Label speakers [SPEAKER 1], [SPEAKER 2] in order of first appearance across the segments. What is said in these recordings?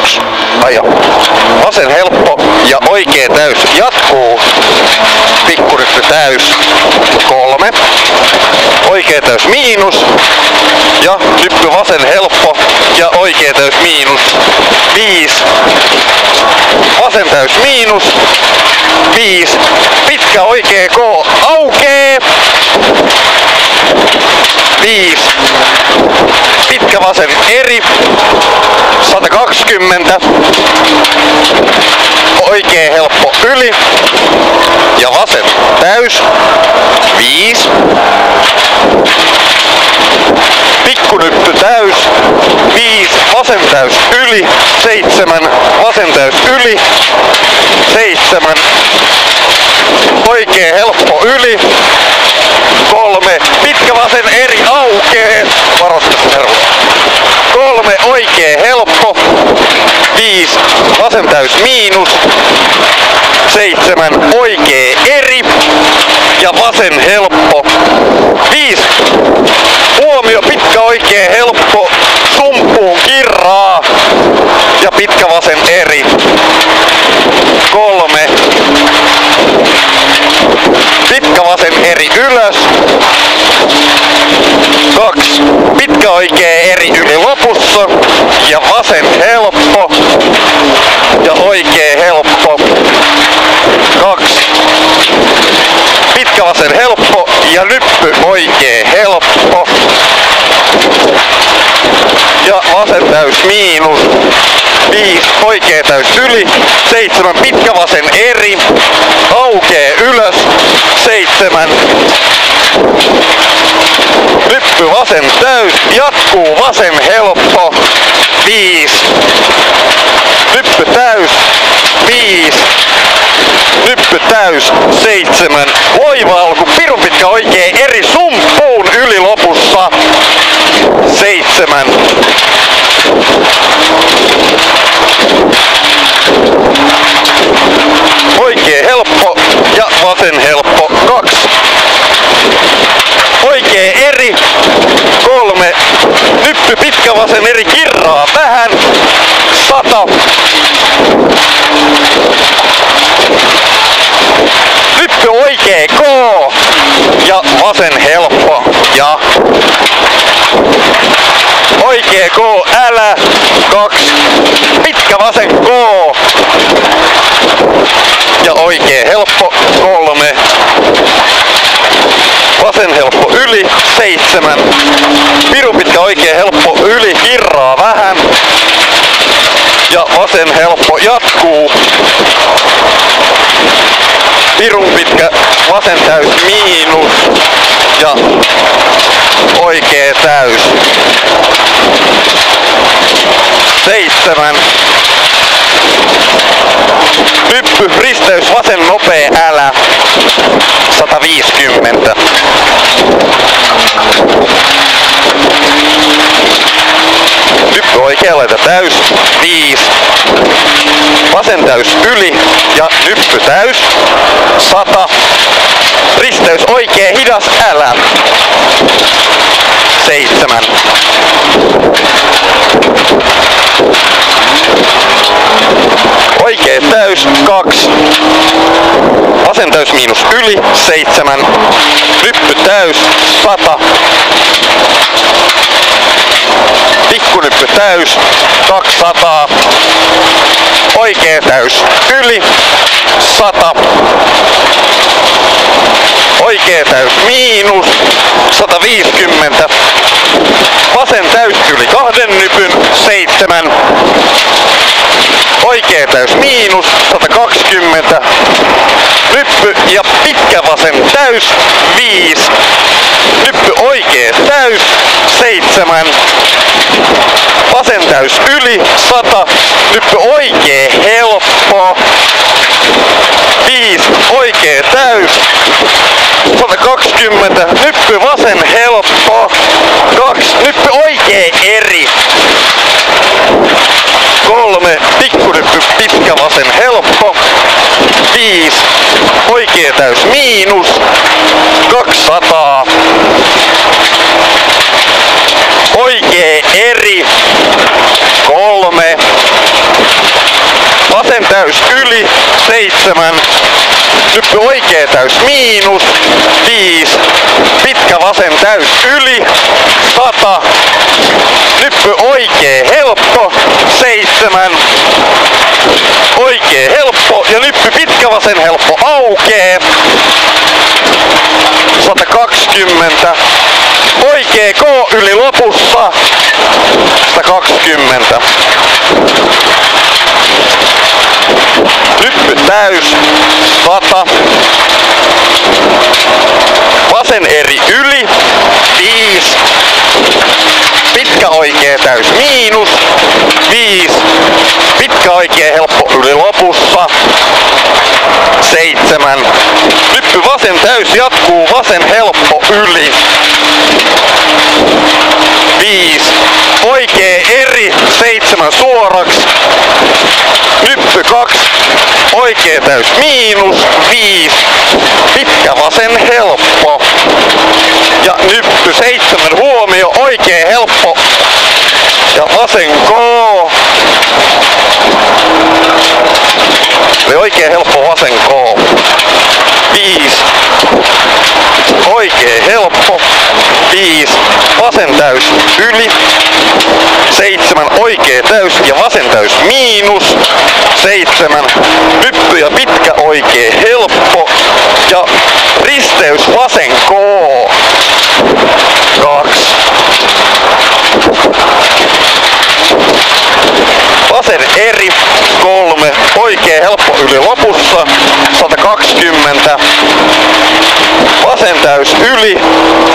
[SPEAKER 1] 1, aja. Vasen helppo ja oikea täys jatkuu. Pikkuryppy täys 3. Oikea täys miinus. Ja hyppy vasen helppo ja oikea täys miinus 5. Vasen täys miinus 5. Pitkä oikea K aukee. 5. Pitkä vasen eri 120. Oikea helppo yli ja vasen täys 5. Pikkunyppy täys 5. Vasen täys yli 7. Vasen täys yli 7. Oikea helppo yli 3. Pitkä vasen eri aukee. Varastusnervo. 3. Oikea helppo 5. Vasen täys miinus 7. Oikea eri ja vasen helppo 5. Huomio, pitkä oikea helppo sumpuun kirraa ja pitkä vasen eri 3. Pitkä vasen eri ylös 2. Pitkä oikea eri yli lopussa ja vasen helppo ja oikea helppo 2. Pitkä vasen helppo ja nyppy oikea helppo ja vasen täys miinus 5. Oikea täys yli 7. Pitkä vasen eri aukee ylös 7. Nyppy vasen täys jatkuu vasen helppo 5. Nyppy täys 5. Nyppy täys 7. Loiva alku, pirun pitkä oikea eri sumpuun yli lopussa 7. Oikea helppo ja vasen helppo 2. Oikea eri 3. Nyppy pitkä vasen eri kirraa vähän 100. Nyppy oikea K ja vasen helppo ja oikea K älä 2. Pitkä vasen K ja oikea helppo 3. Vasen helppo yli 7. Pirun pitkä oikea helppo yli kirraa vähän ja vasen helppo jatkuu. Pirun pitkä vasen täys miinus ja oikea täys 7. Nyppy risteys vasen nopea älä 150. Nyppy oikea laita täys 5. Vasen täys yli ja nyppy täys 100. Risteys oikea hidas älä 7. Oikea täys 2. Vasen täys miinus yli 7. Nyppy täys 100. Pikkunyppy täys 200. Oikea täys yli 100. Oikea täys miinus 150. Vasen täys yli 2 nypyn 7. Oikea täys miinus 120. Nyppy ja pitkä vasen täys 5. Nyppy oikea täys 7. Vasen täys yli 100. Nyppy oikea helppo 5. Oikea täys 120. Nyppy vasen helppo 2. Nyppy oikea eri 3. Pikkunyppy pitkä vasen helppo 5. Oikea täys miinus 200. Oikea eri 3. 7. Nyppy oikee täys miinus. 5. Pitkä vasen täys yli. 100. Nyppy oikee helppo. 7. Oikee helppo ja nyppy pitkä vasen helppo aukee. 120. Oikee K yli lopussa. 120. Nyppy täys. 100. Vasen eri yli. 5. Pitkä oikee täys miinus. 5. Pitkä oikee helppo yli lopussa. 7. Nyppy vasen täys jatkuu vasen helppo yli. 5. Oikee eri 7 suoraks. Nyppy 2. Oikee täys miinus. 5. Pitkä vasen helppo. Ja nyppy 7 huomio. Oikee helppo. Ja vasen K. Eli oikee helppo vasen K. 5. Oikee helppo. 5. Vasen täys yli. 7. Oikee täys ja vasen täys miinus. 7. Nyppy ja pitkä oikee helppo. Ja risteys vasen K. 2. Vasen eri. 3. Oikee helppo yli lopussa. 120. Vasen täys yli.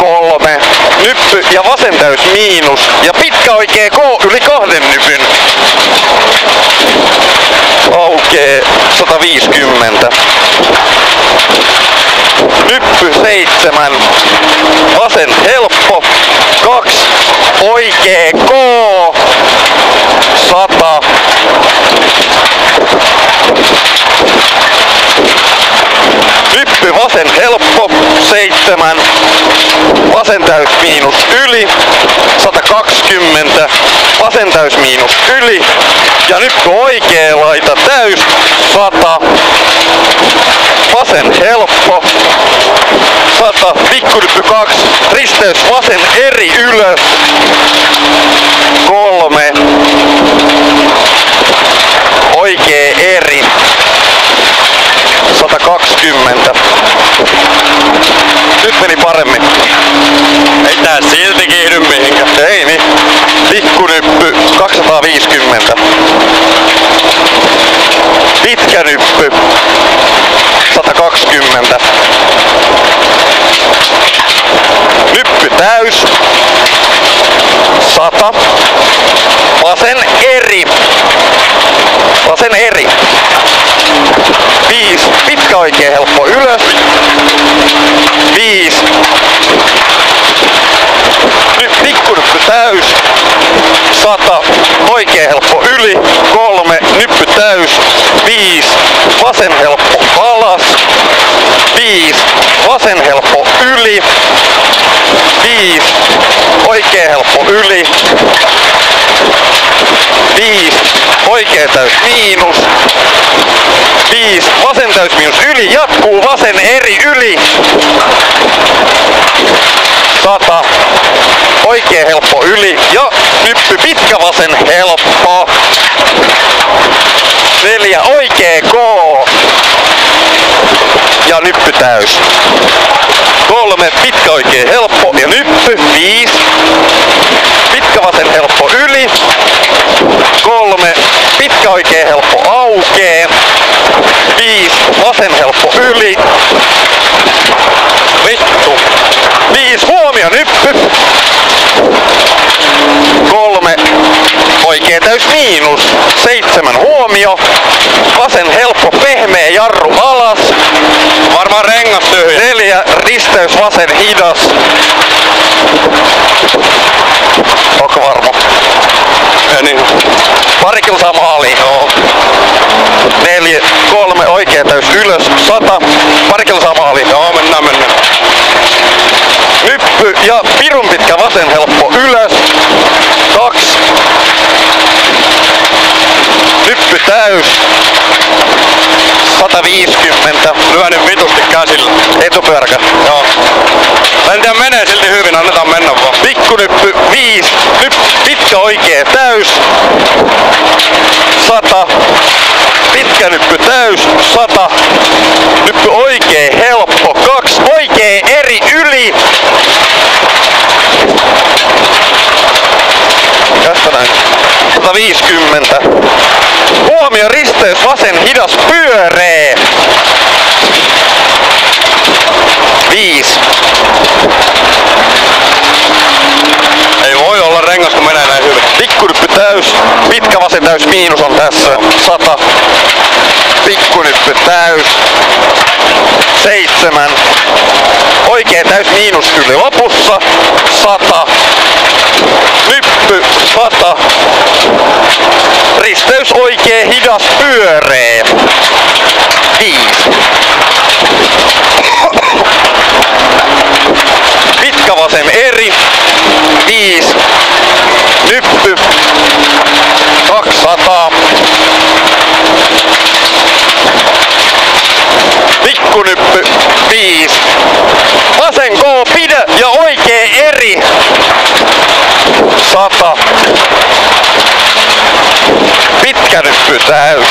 [SPEAKER 1] 3. Nyppy ja vasen täys miinus. Ja pitkä oikee K yli 2 nypyn. Aukee 150. Nyppy 7. Vasen helppo. 2. Oikee K. 100. Nyppy vasen helppo. 7. Vasen täys miinus yli. 120. Vasen täys miinus yli. Ja nyppy oikee laita täys. 100. Vasen helppo. 100. Pikkunyppy 2. Risteys vasen eri ylös. 3. Oikee eri. 120. Nyt meni paremmin.
[SPEAKER 2] Ei tää silti kiihdy mihinkään.
[SPEAKER 1] Ei niin. Pikkunyppy 250. Pitkä nyppy 120. Nyppy täys 100. Vasen eri. Vasen eri. 5. Pitkä oikee helppo ylös. 5. Nyt pikkunyppy täys. 100. Oikee helppo yli. 3. Nyppy täys. 5. Vasen helppo alas. 5. Vasen helppo yli. 5. Oikee helppo yli. 5. Oikee täys miinus. 5. Vasen täys miinus yli. Jatkuu vasen eri yli. 100. Oikee helppo yli. Ja nyppy pitkä vasen helppo. 4. Oikee K. Ja nyppy täys. 3. Pitkä oikee helppo ja nyppy. 5. Pitkä vasen helppo yli. 3. Pitkä oikee helppo aukee. 5. Vasen helppo yli. Vittu. 5. Huomio nyppy. 3. Oikee täys miinus. 7. Huomio. Vasen helppo pehmeä jarru alas.
[SPEAKER 2] Varmaan rengas tyhjä.
[SPEAKER 1] 4. Risteys vasen hidas. Onko varma?
[SPEAKER 2] Niin.
[SPEAKER 1] Pari kilsaa maaliin. Joo. 4. 3. Oikee täys ylös. 100. Pari kilsaa maaliin.
[SPEAKER 2] Joo, mennään.
[SPEAKER 1] Nyppy ja pirun pitkä vasen helppo ylös. 2. Nyppy täys. 150.
[SPEAKER 2] Lyö nyt vitusti käsillä.
[SPEAKER 1] Etupyöräkä.
[SPEAKER 2] Joo. En tiedä, menee silti hyvin, annetaan mennä vaan.
[SPEAKER 1] Pikkunyppy 5. Pitkä oikee täys. 100. Pitkä nyppy täys. 100. Nyppy oikee helppo. 2. Oikee eri yli. Tästä näin. 150. Huomio risteys vasen hidas pyöree. 5.
[SPEAKER 2] Ei voi olla rengas, kun menee näin hyvin.
[SPEAKER 1] Pikkunyppy täys. Pitkä vasen täys miinus on tässä. 100. Pikkunyppy täys. 7. Oikee täys miinus yli lopussa. 100. Nyppy 100. Risteys oikee hidas pyöree. 5. Pitkä vasen eri. 5. Nyppy 200. Pikkunyppy 5. Vasen K pidä ja oikee eri. 100. Pitkä nyppy täys.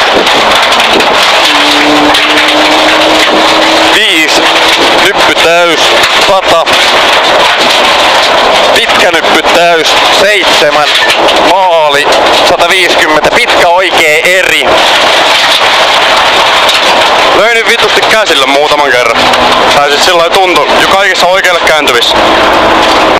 [SPEAKER 1] 5. Nyppy täys. 100. Pitkä nyppy täys. 7. Maali. 150. Pitkä oikee eri.
[SPEAKER 2] Löi nyt vitusti käsillä muutaman kerran. Tai sit sillä tuntui jo kaikissa oikeille kääntyvissä.